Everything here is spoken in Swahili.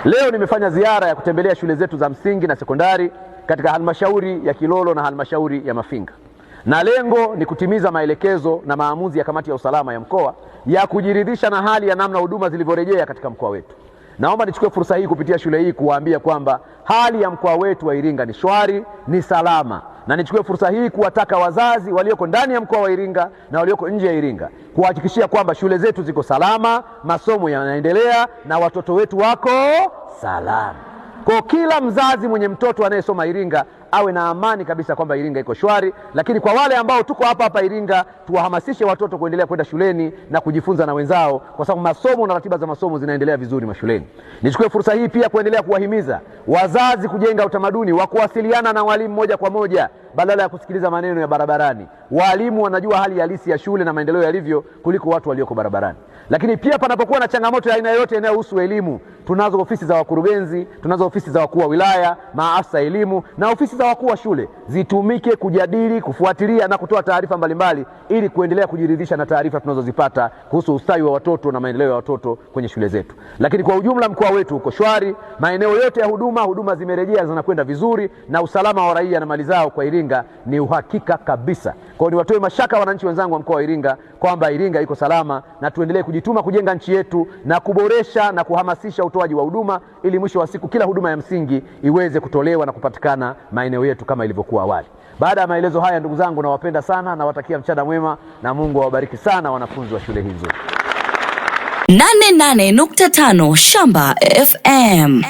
Leo nimefanya ziara ya kutembelea shule zetu za msingi na sekondari katika halmashauri ya Kilolo na halmashauri ya Mafinga. Na lengo ni kutimiza maelekezo na maamuzi ya kamati ya usalama ya mkoa ya kujiridhisha na hali ya namna huduma zilivyorejea katika mkoa wetu. Naomba nichukue fursa hii kupitia shule hii kuwaambia kwamba hali ya mkoa wetu wa Iringa ni shwari, ni salama. Na nichukue fursa hii kuwataka wazazi walioko ndani ya mkoa wa Iringa na walioko nje ya Iringa kuhakikishia kwamba shule zetu ziko salama, masomo yanaendelea na watoto wetu wako salama. Kwa kila mzazi mwenye mtoto anayesoma Iringa awe na amani kabisa kwamba Iringa iko shwari. Lakini kwa wale ambao tuko hapa Iringa, tuwahamasishe watoto kuendelea kwenda shuleni na kujifunza na wenzao, kwa sababu masomo na ratiba za masomo zinaendelea vizuri mashuleni. Nichukue fursa hii pia kuendelea kuwahimiza wazazi kujenga utamaduni wa kuwasiliana na walimu moja kwa moja badala ya kusikiliza maneno ya barabarani. Walimu wanajua hali halisi ya shule na maendeleo yalivyo kuliko watu walioko barabarani. Lakini pia panapokuwa na changamoto ya aina yoyote inayohusu elimu, tunazo ofisi za wakurugenzi, tunazo ofisi za wakuu wa wilaya, maafisa elimu na ofisi za wakuu wa shule, zitumike kujadili, kufuatilia na kutoa taarifa mbalimbali ili kuendelea kujiridhisha na taarifa tunazozipata kuhusu ustawi wa watoto na maendeleo ya watoto kwenye shule zetu. Lakini kwa ujumla mkoa wetu uko shwari, maeneo yote ya huduma zimerejea, zinakwenda vizuri, na usalama wa raia na mali zao kwa Iringa ni uhakika kabisa. Kwa hiyo niwatoe mashaka wananchi wenzangu wa mkoa wa Iringa kwamba Iringa iko salama, na tuendelee kujituma kujenga nchi yetu na kuboresha na kuhamasisha utoaji wa huduma ili mwisho wa siku kila huduma ya msingi iweze kutolewa na kupatikana maeneo yetu kama ilivyokuwa awali. Baada ya maelezo haya, ndugu zangu, nawapenda sana, nawatakia mchana mwema na Mungu awabariki sana wanafunzi wa shule hizo. 88.5 Shamba FM.